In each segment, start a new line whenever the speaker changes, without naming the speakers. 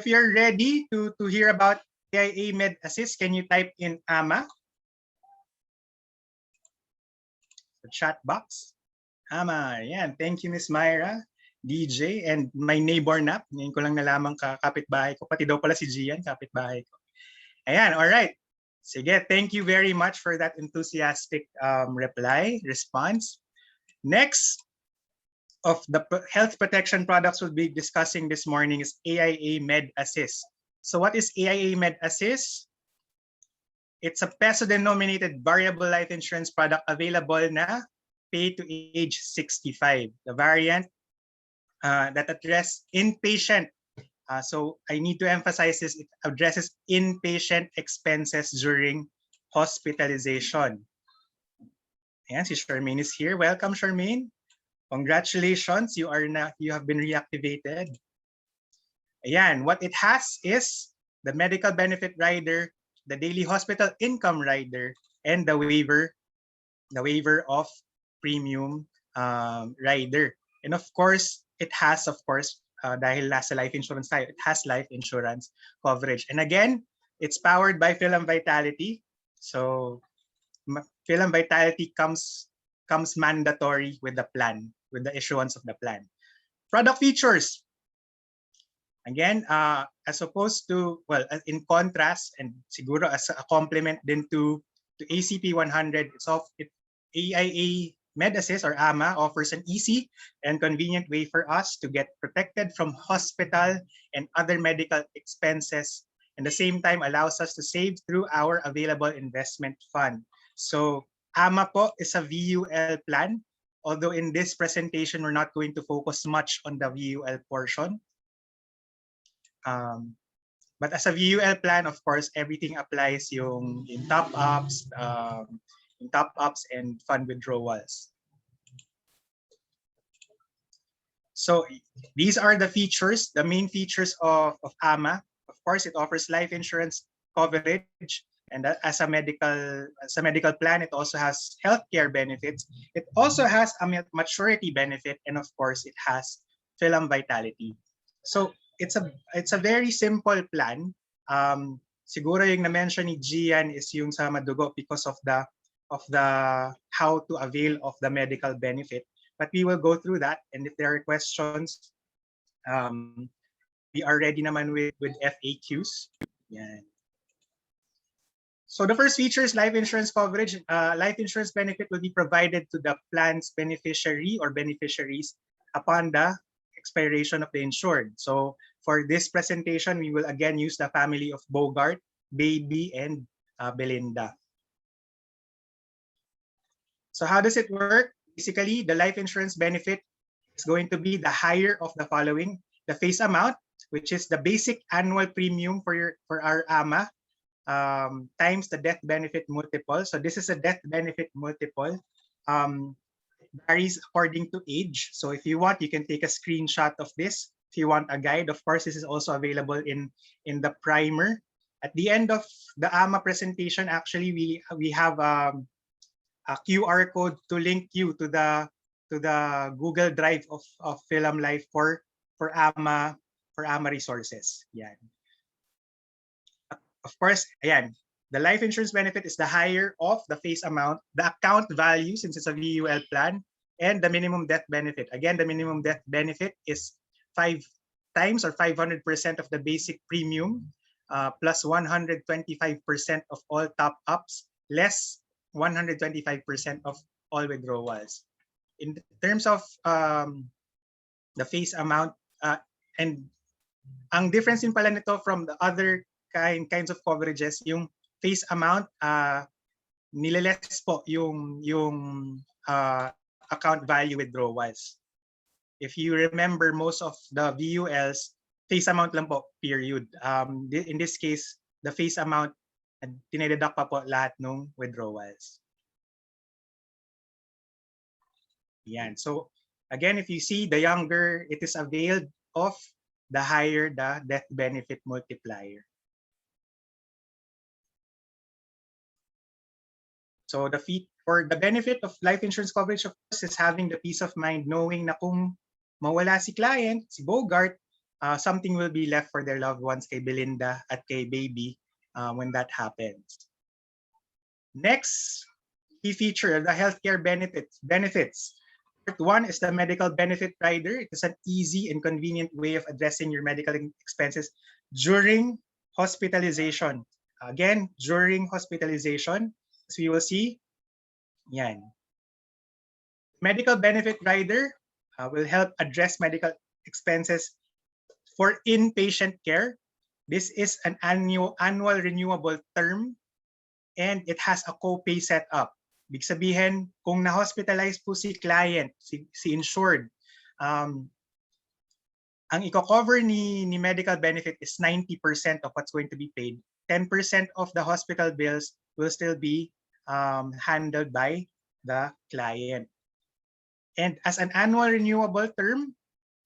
if you're ready to hear about AIA Med Assist, can you type in AMA? The chat box. AMA, yan. Thank you, Miss Myra, DJ, and my neighbor nap. Ngayon ko lang nalaman kapitbahay ko. Pati daw pala si Gian, kapitbahay ko. Ayan, all right. Sige, thank you very much for that enthusiastic response. Next of the health protection products we'll be discussing this morning is AIA Med Assist. So what is AIA Med Assist? It's a peso-denominated variable life insurance product available na pay to age 65. The variant that address inpatient. So I need to emphasize this, it addresses inpatient expenses during hospitalization. Ayan, si Charmaine is here. Welcome, Charmaine. Congratulations, you have been reactivated. Ayan, what it has is the medical benefit rider, the daily hospital income rider, and the waiver of premium rider. And of course, it has, dahil nasa life insurance tayo, it has life insurance coverage. And again, it's powered by Philam Vitality. So Philam Vitality comes mandatory with the plan, with the issuance of the plan. Product features. Again, as opposed to, well, in contrast, and siguro as a complement din to ACP 100, AIA Med Assist or AMA offers an easy and convenient way for us to get protected from hospital and other medical expenses, and at the same time allows us to save through our available investment fund. So AMA po is a VUL plan, although in this presentation we're not going to focus much on the VUL portion. But as a VUL plan, of course, everything applies yung in top-ups and fund withdrawals. So these are the features, the main features of AMA. Of course, it offers life insurance coverage, and as a medical plan, it also has healthcare benefits. It also has a maturity benefit, and of course, it has Philam Vitality. So it's a very simple plan. Siguro yung na-mention ni Gian is yung sa madugo because of the how to avail of the medical benefit. But we will go through that, and if there are questions, we are ready naman with FAQs. Yan. So the first feature is life insurance coverage. Life insurance benefit will be provided to the plan's beneficiary or beneficiaries upon the expiration of the insured. So for this presentation, we will again use the family of Bogart, Baby, and Belinda. So how does it work? Basically, the life insurance benefit is going to be the higher of the following: the face amount, which is the basic annual premium for our AMA, times the death benefit multiple. So this is a death benefit multiple. It varies according to age. So if you want, you can take a screenshot of this. If you want a guide, of course, this is also available in the primer. At the end of the AMA presentation, actually, we have a QR code to link you to the Google Drive of Philam Life for AMA resources. Yan. Of course, ayan, the life insurance benefit is the higher of the face amount, the account value since it's a VUL plan, and the minimum death benefit. Again, the minimum death benefit is 5 times or 500% of the basic premium, plus 125% of all top-ups, less 125% of all withdrawals. In terms of the face amount, and ang difference din pala nito from the other kinds of coverages, yung face amount, nileless po yung account value withdrawals. If you remember, most of the VULs, face amount lang po, period. In this case, the face amount, tinededuct pa po lahat ng withdrawals. Yan. So again, if you see, the younger it is availed of, the higher the death benefit multiplier. So for the benefit of life insurance coverage, of course, is having the peace of mind knowing na kung mawala si client, si Bogart, something will be left for their loved ones kay Belinda at kay Baby when that happens. Next key feature, the healthcare benefits. Part one is the medical benefit rider. It is an easy and convenient way of addressing your medical expenses during hospitalization. Again, during hospitalization, as we will see, yan. Medical benefit rider will help address medical expenses for inpatient care. This is an annual renewable term and it has a co-pay setup. Ibig sabihin, kung na-hospitalize po si client, si insured, ang i-cover ni medical benefit is 90% of what's going to be paid. 10% of the hospital bills will still be handled by the client. And as an annual renewable term,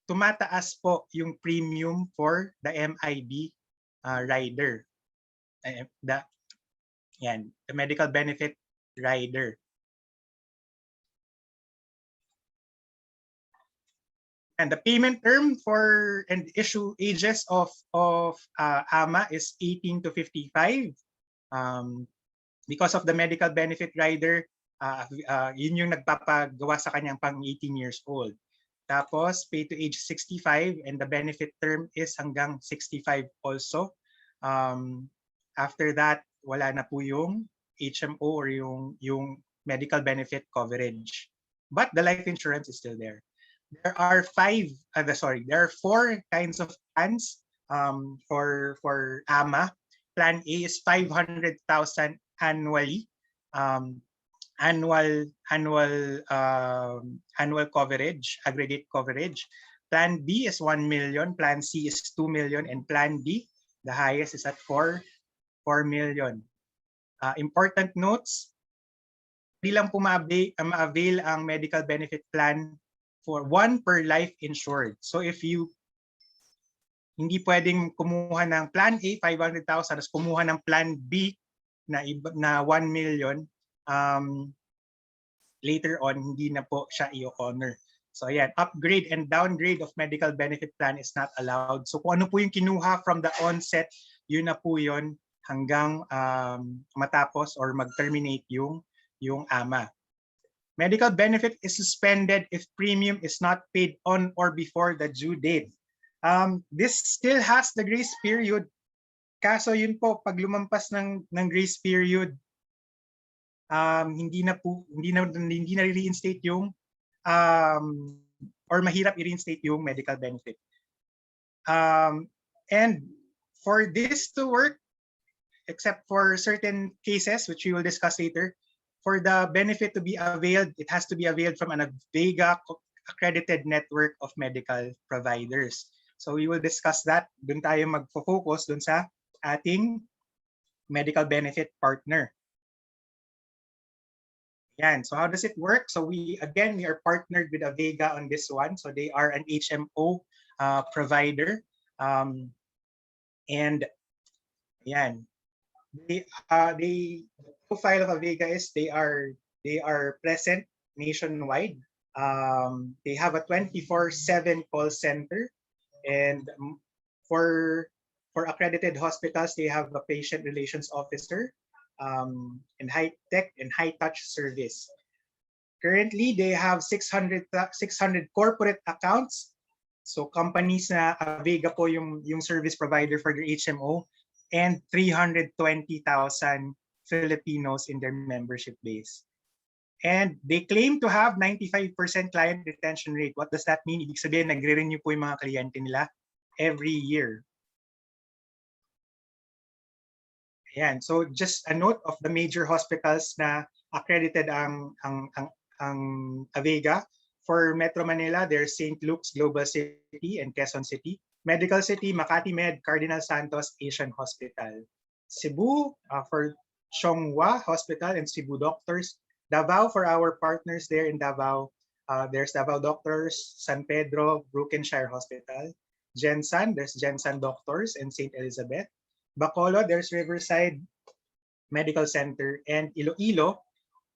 tumataas po yung premium for the MIB rider. The medical benefit rider. And the payment term for and issue ages of AMA is 18 to 55. Because of the medical benefit rider, yun yung nagpapagawa sa kanyang pang 18 years old. Tapos pay to age 65 and the benefit term is hanggang 65 also. After that, wala na po yung HMO or yung medical benefit coverage. But the life insurance is still there. There are four kinds of plans for AMA. Plan A is 500,000 annually, annual coverage, aggregate coverage. Plan B is 1 million, Plan C is 2 million, and Plan D, the highest, is at 4 million. Important notes, hindi lang po ma-avail ang medical benefit plan for one per life insured. So if you hindi pwedeng kumuha ng Plan A, 500,000, tapos kumuha ng Plan B na 1 million, later on, hindi na po siya i-honor. So ayan, upgrade and downgrade of medical benefit plan is not allowed. So kung ano po yung kinuha from the onset, yun na po yun hanggang matapos or mag-terminate yung AMA. Medical benefit is suspended if premium is not paid on or before the due date. This still has the grace period. Kaso yun po, pag lumampas ng grace period, hindi na reinstate yung or mahirap i-reinstate yung medical benefit. And for this to work, except for certain cases, which we will discuss later, for the benefit to be availed, it has to be availed from an AVEGA accredited network of medical providers. So we will discuss that. Doon tayo mag-focus doon sa ating medical benefit partner. Yan. So how does it work? So we are partnered with AVEGA on this one. So they are an HMO provider. And yan. The profile of AVEGA is they are present nationwide. They have a 24/7 call center, and for accredited hospitals, they have a patient relations officer, and high tech and high touch service. Currently, they have 600 corporate accounts. So companies na AVEGA po yung service provider for their HMO, and 320,000 Filipinos in their membership base. And they claim to have 95% client retention rate. What does that mean? Ibig sabihin, nagre-renew po yung mga kliyente nila every year. Ayan. So just a note of the major hospitals na accredited ang AVEGA. For Metro Manila, there's St. Luke's Global City and Quezon City. Medical City, Makati Med, Cardinal Santos Asian Hospital. Cebu, for Chonghua Hospital and Cebu Doctors. Davao, for our partners there in Davao, there's Davao Doctors, San Pedro, Brookshire Hospital. Jensan, there's Jensan Doctors and St. Elizabeth. Bacolod, there's Riverside Medical Center. And Iloilo,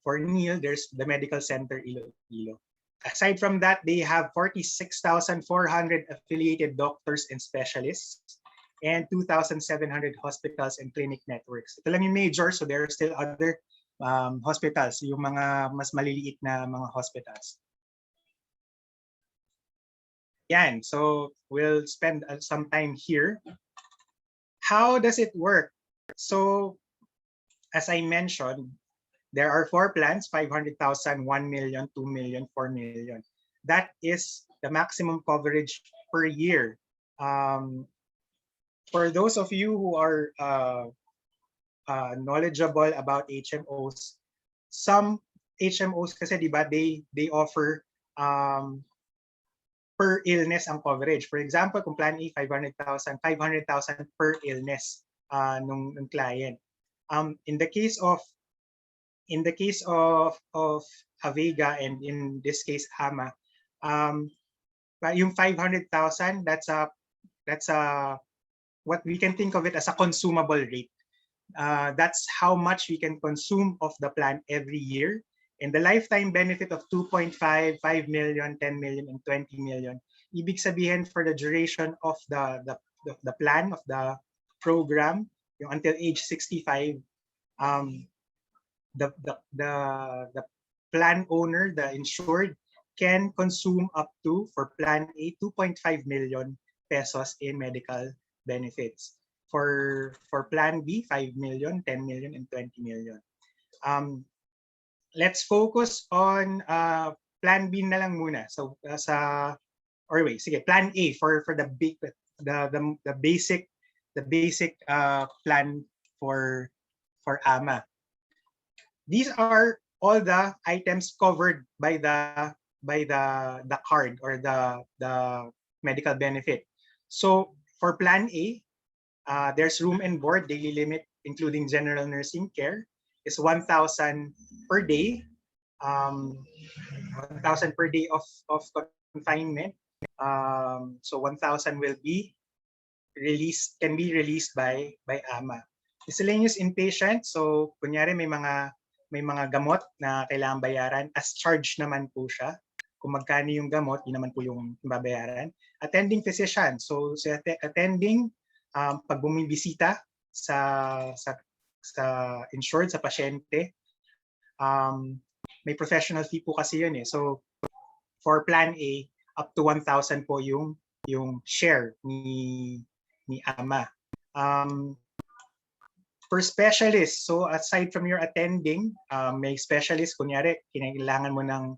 for Neil, there's the Medical Center Iloilo. Aside from that, they have 46,400 affiliated doctors and specialists and 2,700 hospitals and clinic networks. Ito lang yung major, so there are still other hospitals, yung mga mas maliliit na mga hospitals. Yan, so we'll spend some time here. How does it work? So, as I mentioned, there are 4 plans, 500,000, 1 million, 2 million, 4 million. That is the maximum coverage per year. For those of you who are knowledgeable about HMOs, some HMOs kasi diba, they offer per illness ang coverage. For example, kung plan A, 500,000 per illness nung client. In the case of Avega and in this case AMA, yung 500,000, that's what we can think of it as a consumable rate. That's how much we can consume of the plan every year. And the lifetime benefit of 2.5, 5 million, 10 million, and 20 million. Ibig sabihin for the duration of the plan, of the program, yung until age 65, the plan owner, the insured, can consume up to, for plan A, 2.5 million pesos in medical benefits. For plan B, 5 million, 10 million, and 20 million. Let's focus on plan B na lang muna. So plan A for the basic plan for AMA. These are all the items covered by the card or the medical benefit. So for plan A, there's room and board, daily limit, including general nursing care, is 1,000 per day. 1,000 per day of confinement. So 1,000 will be released, can be released by AMA. Miscellaneous inpatient, so kunyari may mga gamot na kailangan bayaran, as charged naman po siya. Kung magkano yung gamot, yun naman po yung babayaran. Attending physician, so sa attending, pag bumibisita sa insured, sa pasyente, may professional fee po kasi yun eh. So for plan A, up to 1,000 po yung share ni AMA. For specialists, so aside from your attending, may specialist, kunyari, kailangan mo ng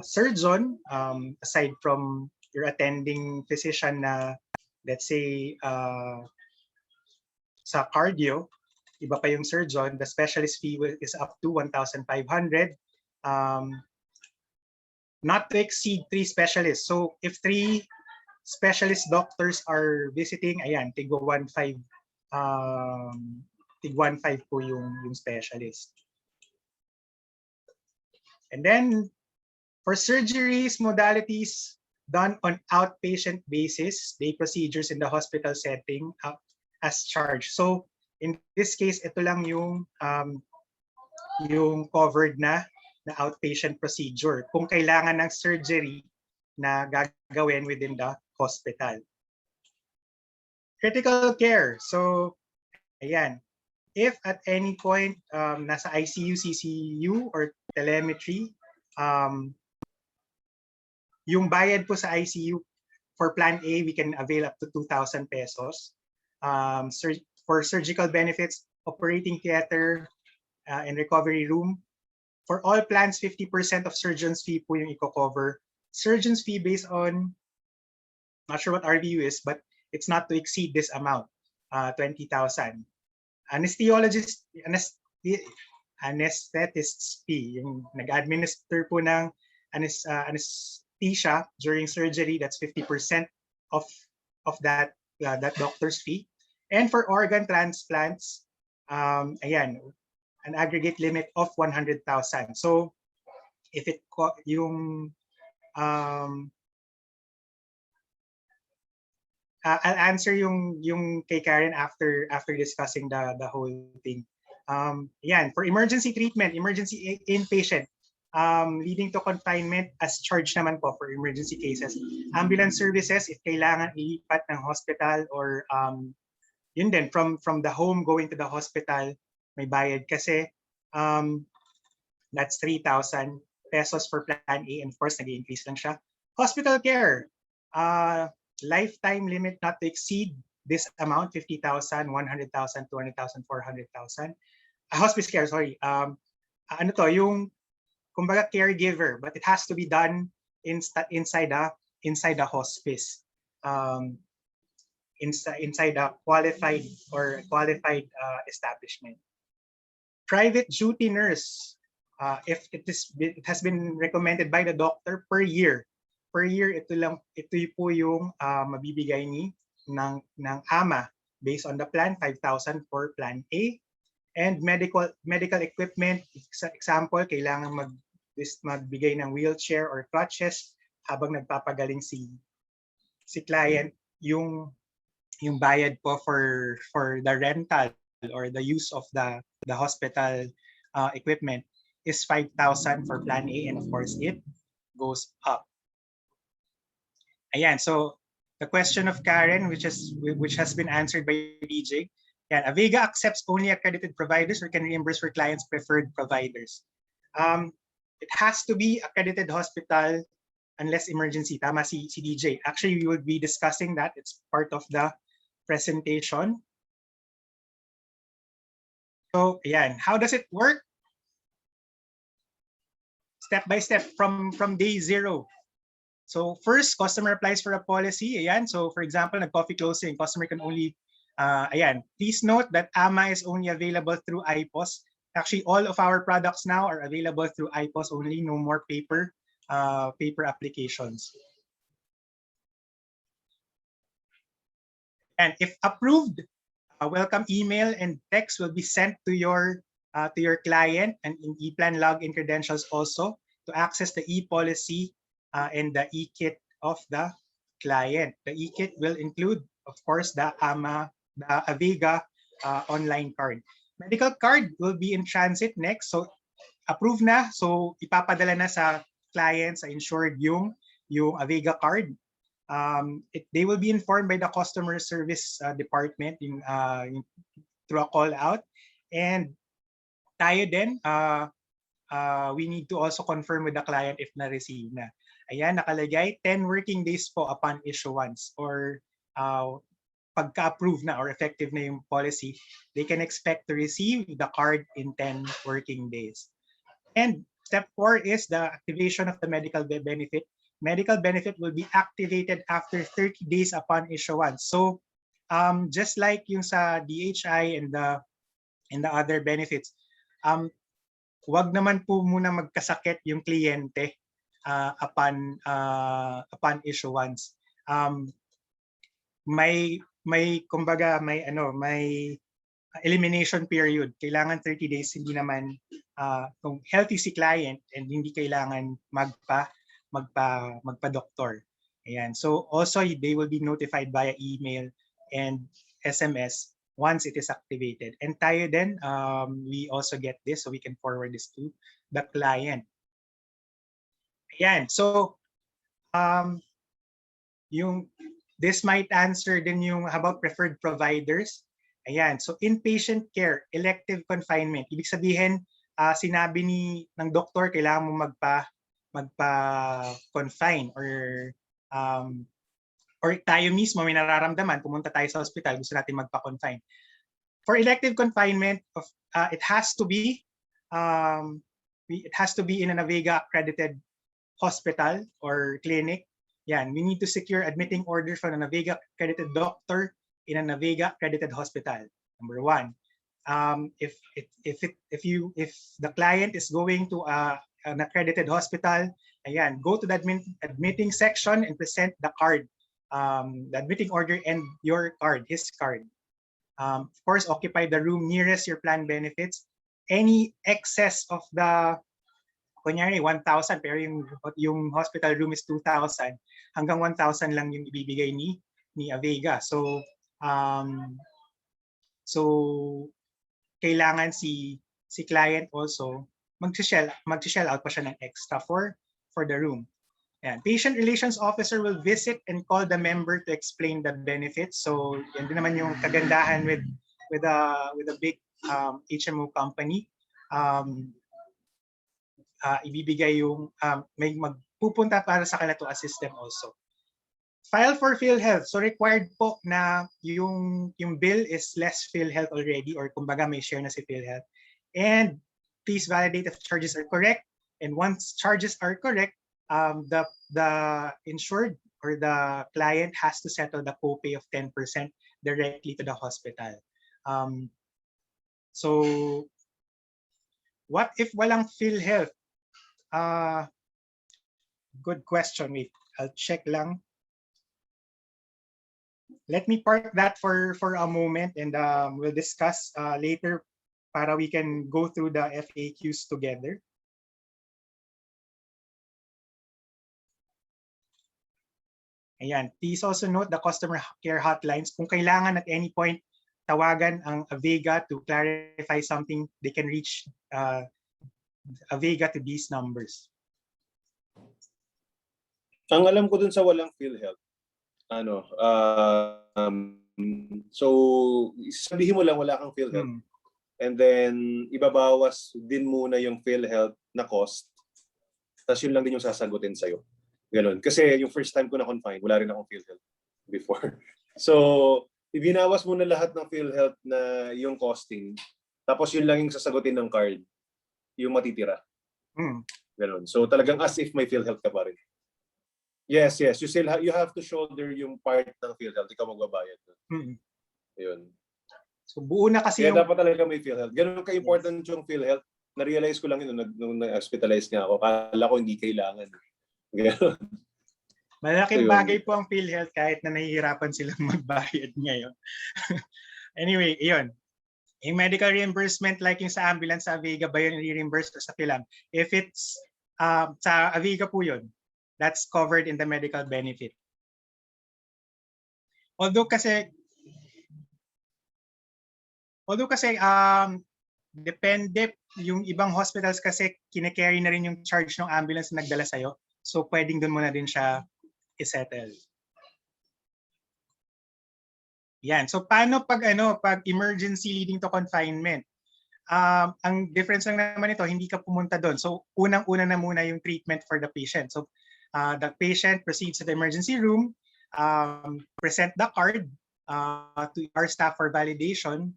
surgeon, aside from your attending physician na, let's say, sa cardio, iba pa yung surgeon, the specialist fee is up to 1,500. Not to exceed 3 specialists. So if 3 specialist doctors are visiting, ayan, tig 1,500 po yung specialist. And then for surgeries, modalities done on outpatient basis, day procedures in the hospital setting as charged. So in this case, ito lang yung covered na outpatient procedure kung kailangan ng surgery na gagawin within the hospital. Critical care. So, ayan. If at any point nasa ICU, CCU, or telemetry, yung bayad po sa ICU for plan A, we can avail up to 2,000 pesos. For surgical benefits, operating theater and recovery room. For all plans, 50% of surgeon's fee po yung i-cover. Surgeon's fee based on, not sure what RVU is, but it's not to exceed this amount, 20,000. Anesthesiologist, anesthetist's fee, yung nag-administer po ng anesthesia during surgery, that's 50% of that doctor's fee. And for organ transplants, ayan, an aggregate limit of 100,000. So if it yung I'll answer yung kay Karen after discussing the whole thing. Yan, for emergency treatment, emergency inpatient, leading to confinement as charged naman po for emergency cases. Ambulance services, if kailangan ilipat ng hospital or yun din, from the home going to the hospital, may bayad kasi that's 3,000 pesos for Plan A, and of course, nag-increase lang siya. Hospital care, lifetime limit not to exceed this amount, 50,000, 100,000, 200,000, 400,000. Hospice care, sorry. Ano to, yung kumbaga caregiver, but it has to be done inside a hospice. Inside a qualified establishment. Private duty nurse, if it has been recommended by the doctor per year, ito po yung mabibigay ng AMA based on the plan, 5,000 for Plan A. And medical equipment, example, kailangan magbigay ng wheelchair or crutches habang nagpapagaling si client, yung bayad po for the rental or the use of the hospital equipment is 5,000 for Plan A, and of course it goes up. Ayan, so the question of Karen, which has been answered by DJ. Yeah, Avega accepts only accredited providers or can reimburse for clients' preferred providers. It has to be accredited hospital unless emergency. Tama si DJ. Actually, we will be discussing that. It's part of the presentation. So, ayan. How does it work? Step by step from day zero. So first, customer applies for a policy. Ayan. So for example, nag-coffee closing, customer can only ayan. Please note that AMA is only available through IPOS. Actually, all of our products now are available through IPOS only, no more paper applications. And if approved, a welcome email and text will be sent to your client and in ePlan login credentials also to access the e-policy and the e-kit of the client. The e-kit will include, of course, the Avega online card. Medical card will be in transit next. So approved na. So ipapadala na sa client, sa insured yung Avega card. They will be informed by the customer service department through a call out. And tayo din, we need to also confirm with the client if na-receive na. Ayan, nakalagay 10 working days po upon issuance or pagka-approve na or effective na yung policy, they can expect to receive the card in 10 working days. And step 4 is the activation of the medical benefit. Medical benefit will be activated after 30 days upon issuance. So just like yung sa DHI and the other benefits, wag naman po muna magkasakit yung kliyente upon issuance. May kumbaga may elimination period. Kailangan 30 days, hindi naman kung healthy si client and hindi kailangan magpa-doktor. Ayan. So also they will be notified via email and SMS once it is activated. And tayo din, we also get this so we can forward this to the client. Ayan. So this might answer din yung about preferred providers. Ayan. So inpatient care, elective confinement. Ibig sabihin, sinabi ng doktor kailangan mo magpa-confine or tayo mismo may nararamdaman, pumunta tayo sa hospital, gusto natin magpa-confine. For elective confinement, it has to be in an Avega accredited hospital or clinic. Yan, we need to secure admitting order from an Avega accredited doctor in an Avega accredited hospital. Number 1. If the client is going to an accredited hospital, ayan, go to the admitting section and present the card, the admitting order and your card, his card. Of course, occupy the room nearest your plan benefits. Any excess of the kunyari 1,000 pero yung hospital room is 2,000, hanggang 1,000 lang yung ibibigay ni Avega. So kailangan si client also mag-shell out pa siya ng extra for the room. Ayan. Patient Relations Officer will visit and call the member to explain the benefits. So yan din naman yung kagandahan with a big HMO company. Ibibigay yung may magpupunta para sa kanila to assist them also. File for PhilHealth. So required po na yung bill is less PhilHealth already, or kumbaga may share na si PhilHealth. And please validate if charges are correct. And once charges are correct, the insured or the client has to settle the copay of 10% directly to the hospital. So what if walang PhilHealth? Good question. Wait, I'll check lang. Let me park that for a moment, and we'll discuss later para we can go through the FAQs together. Ayan. Please also note the customer care hotlines. Kung kailangan at any point tawagan ang Avega to clarify something, they can reach Avega to these numbers.
Ang alam ko dun sa walang PhilHealth, so sabihin mo lang wala kang PhilHealth. And then ibabawas din muna yung PhilHealth na cost. Tapos yun lang din yung sasagutin sa'yo. Ganun. Kasi yung first time ko na confine, wala rin akong PhilHealth before. So ibinawas muna lahat ng PhilHealth na yung costing. Tapos yun lang yung sasagutin ng card, yung matitira. Ganun. So talagang as if may PhilHealth ka pa rin. Yes. You have to shoulder yung part ng PhilHealth, ikaw magbabayad. Yun.
So buo na kasi
kaya dapat talaga may PhilHealth. Ganun ka-important yung PhilHealth. Na-realize ko lang yun nung na-hospitalize nga ako. Kala ko hindi kailangan. Ganun.
Malaking bagay po ang PhilHealth kahit na nahihirapan silang magbayad ngayon. Anyway, iyon. Yung medical reimbursement like yung sa ambulance sa Avega ba yun i-reimburse sa PhilAm? If it's sa Avega po yun, that's covered in the medical benefit. Although kasi depende, yung ibang hospitals kasi kine-carry na rin yung charge ng ambulance na nagdala sa'yo. So pwedeng doon muna din siya i-settle. Yan. So paano pag emergency leading to confinement? Ang difference lang naman ito, hindi ka pumunta doon. So unang-una na muna yung treatment for the patient. So the patient proceeds to the emergency room, present the card to our staff for validation,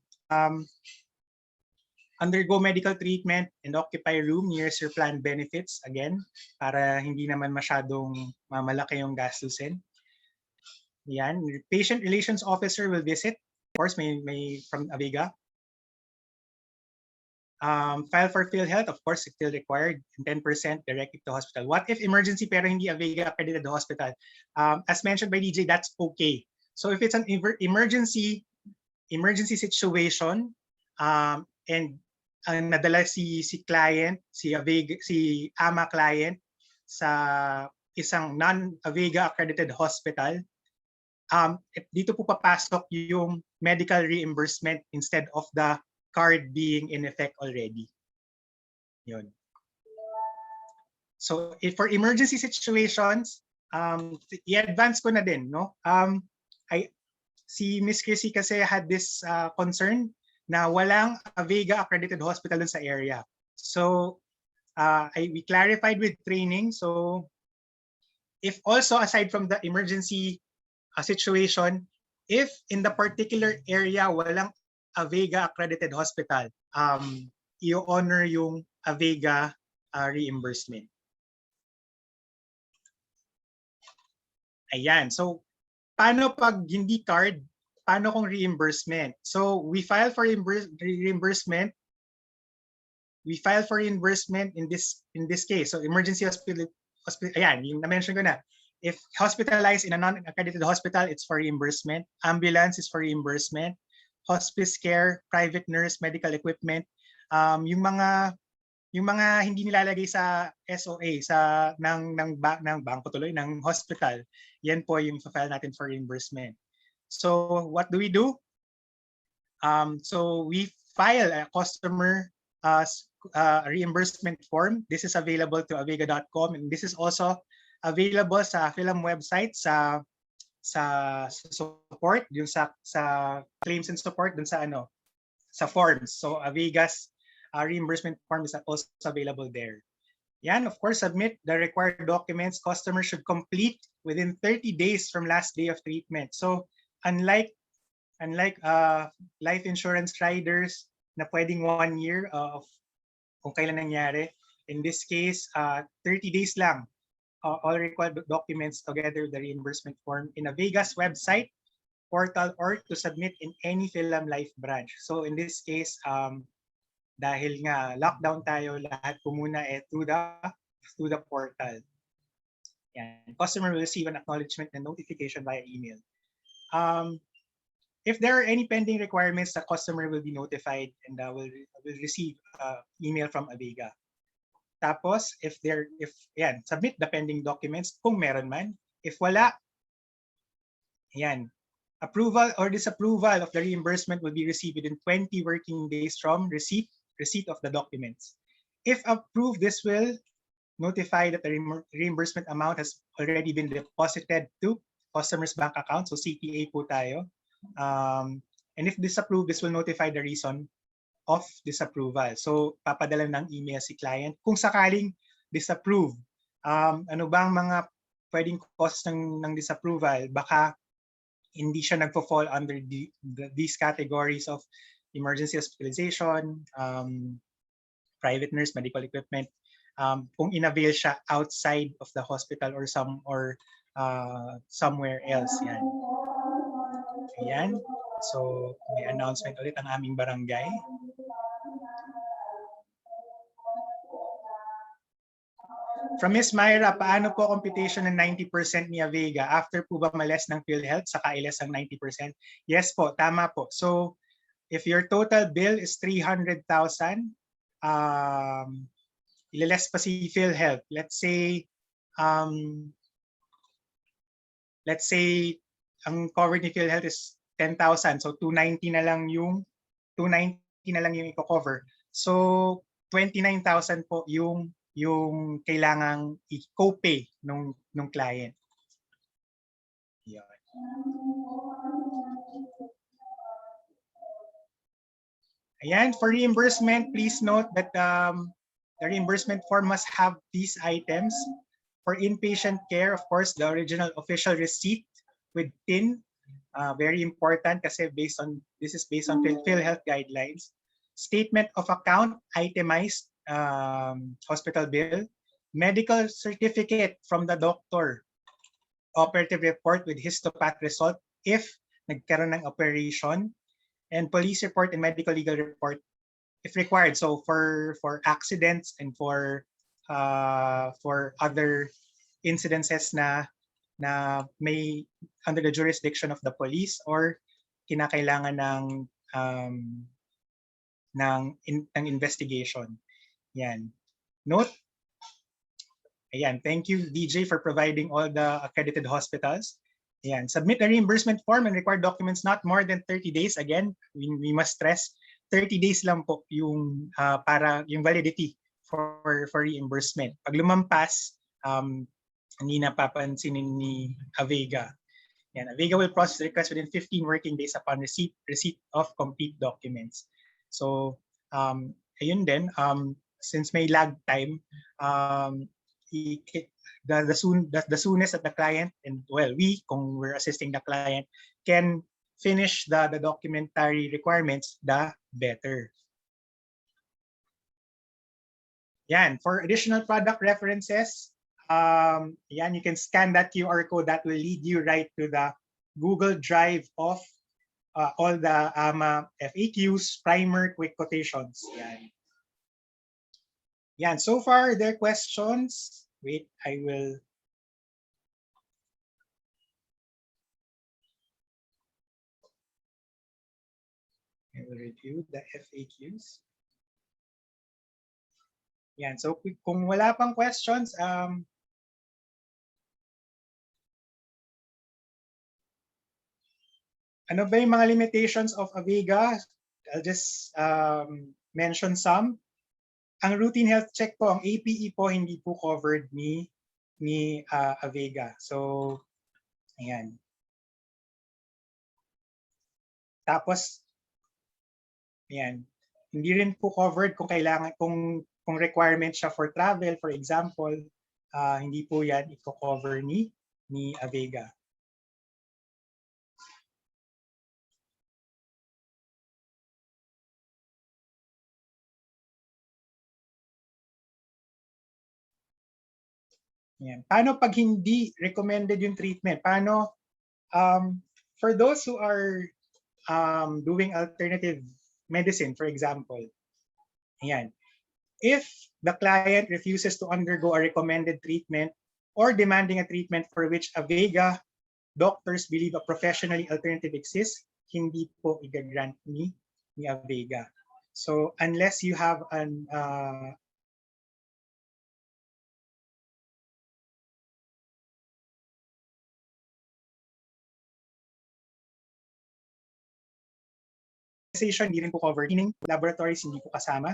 undergo medical treatment and occupy room nearest your planned benefits, again, para hindi naman masyadong malaki yung gastusin. Yan. Patient Relations Officer will visit. Of course, may from Avega. File for PhilHealth, of course, it's still required, and 10% directly to hospital. What if emergency pero hindi Avega accredited to hospital? As mentioned by DJ, that's okay. So if it's an emergency situation, and nadala si client, si AMA client sa isang non-Avega accredited hospital, dito po papasok yung medical reimbursement instead of the card being in effect already. Yun. So for emergency situations, i-advance ko na din, no? Si Miss Chrissy kasi had this concern na walang Avega accredited hospital dun sa area. So we clarified with training. So if also aside from the emergency situation, if in the particular area walang Avega accredited hospital, i-honor yung Avega reimbursement. Ayan. So paano pag hindi card? Paano kung reimbursement? So we file for reimbursement. We file for reimbursement in this case. So emergency hospital, ayan, yung na-mention ko na. If hospitalized in a non-accredited hospital, it's for reimbursement. Ambulance is for reimbursement. Hospice care, private nurse, medical equipment. Yung mga hindi nilalagay sa SOA ng bangko tuloy ng hospital, yan po yung file natin for reimbursement. So what do? So we file a customer reimbursement form. This is available to avega.com, and this is also available sa film website sa support, yung sa claims and support dun sa sa forms. So Avega's reimbursement form is also available there. Yan, of course, submit the required documents. Customers should complete within 30 days from last day of treatment. So unlike life insurance riders na pwedeng 1 year of kung kailan nangyari, in this case 30 days lang. All required documents together with the reimbursement form in Avega's website portal or to submit in any Philam Life branch. So in this case, dahil nga lockdown tayo, lahat po muna through the portal. Yan. Customer will receive an acknowledgement and notification via email. If there are any pending requirements, the customer will be notified and will receive email from Avega. Tapos, submit the pending documents kung meron man. If wala, approval or disapproval of the reimbursement will be received within 20 working days from receipt of the documents. If approved, this will notify that the reimbursement amount has already been deposited to customer's bank account. So CTA po tayo. And if disapproved, this will notify the reason of disapproval. So papadala ng email si client kung sakaling disapprove. Ano bang mga pwedeng cause ng disapproval? Baka hindi siya nagpo-fall under these categories of emergency hospitalization, private nurse, medical equipment. Kung inavail siya outside of the hospital or somewhere else. Yan. Ayan. So, may announcement ulit ang aming barangay. From Ms. Myra, paano po computation ng 90% ni Avega? After po ba males ng PhilHealth, saka iles ang 90%? Yes po, tama po. So, if your total bill is 300,000, ilales pa si PhilHealth. Let's say, ang covered ni PhilHealth is 10,000. So, 290 na lang yung i-cover. So, 29,000 po yung kailangang i-copay nung client. Yan. Ayan, for reimbursement, please note that the reimbursement form must have these items. For inpatient care, of course, the original official receipt with PIN, very important kasi this is based on PhilHealth guidelines. Statement of account, itemized hospital bill, medical certificate from the doctor, operative report with histopath result if nagkaroon ng operation, and police report and medical legal report if required. So for accidents and for other incidences na may under the jurisdiction of the police or kinakailangan ng investigation. Yan. Note. Ayan, thank you DJ for providing all the accredited hospitals. Ayan, submit a reimbursement form and required documents not more than 30 days. Again, we must stress 30 days lang po yung para yung validity for reimbursement. Pag lumampas, hindi na papansinin ni Avega. Yan, Avega will process the request within 15 working days upon receipt of complete documents. So, ayun din, since may lag time, the soonest that the client and we, kung we're assisting the client, can finish the documentary requirements, the better. Yan, for additional product references, yan, you can scan that QR code that will lead you right to the Google Drive of all the FAQs, primer, quick quotations. Yan. Yan, so far their questions. Wait, I will review the FAQs. Yan, so kung wala pang questions, ano ba yung mga limitations of Avega? I'll just mention some. ang routine health check po, ang APE po, hindi po covered ni Avega. So, ayan. Tapos, ayan, hindi rin po covered kung kailangan, kung requirement siya for travel, for example, hindi po yan i-cover ni Avega. Yan. Paano pag hindi recommended yung treatment? Paano, for those who are doing alternative medicine, for example, ayan, if the client refuses to undergo a recommended treatment or demanding a treatment for which Avega doctors believe a professionally alternative exists, hindi po i-grant ni Avega. So unless you have an hindi rin po covered. Meaning, laboratories hindi po kasama.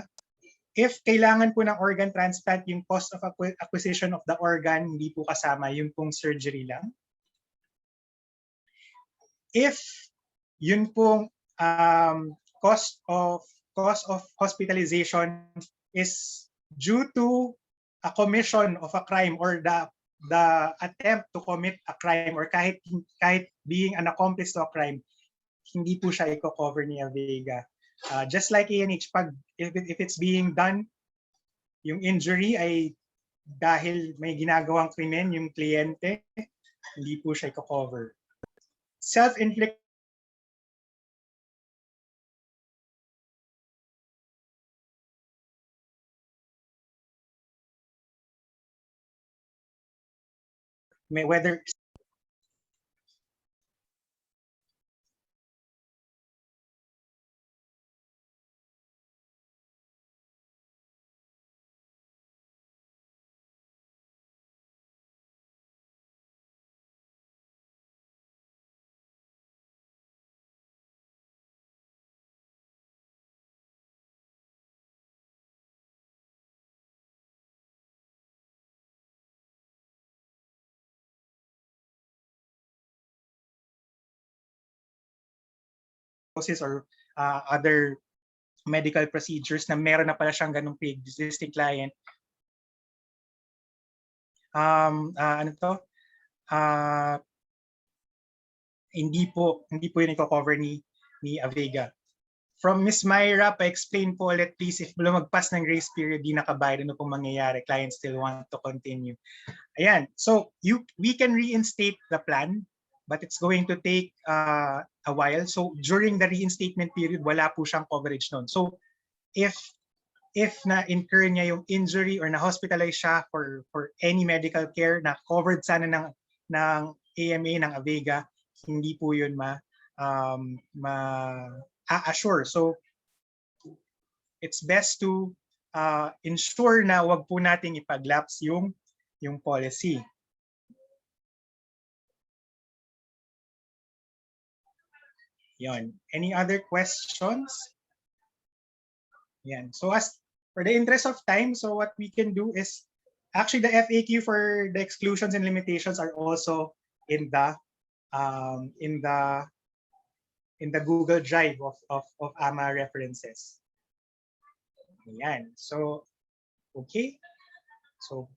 If kailangan po ng organ transplant, yung cost of acquisition of the organ, hindi po kasama, yung pong surgery lang. If yun pong cost of hospitalization is due to a commission of a crime or the attempt to commit a crime or kahit being an accomplice to a crime, hindi po siya i-cover ni Avega. Just like ANH, if it's being done, yung injury ay dahil may ginagawang krimen yung kliyente, hindi po siya i-cover. Self-inflicted whether or other medical procedures na meron na pala siyang ganung pre-existing client, hindi po yun i-cover ni Avega. From Ms. Myra, pa-explain po ulit please, if lumagpas ng grace period, di nakabayad, ano pong mangyayari? Clients still want to continue. Ayan, so we can reinstate the plan, but it's going to take a while. So during the reinstatement period, wala po siyang coverage nun. So if na-incur niya yung injury or na-hospitalize siya for any medical care na covered sana ng AMA, ng Avega, hindi po yun ma-assure. So it's best to ensure na wag po nating ipag-lapse yung policy. Yon. Any other questions? Yan. So as for the interest of time, so what we can do is actually the FAQ for the exclusions and limitations are also in the Google Drive of AMA references. Yan. So okay. So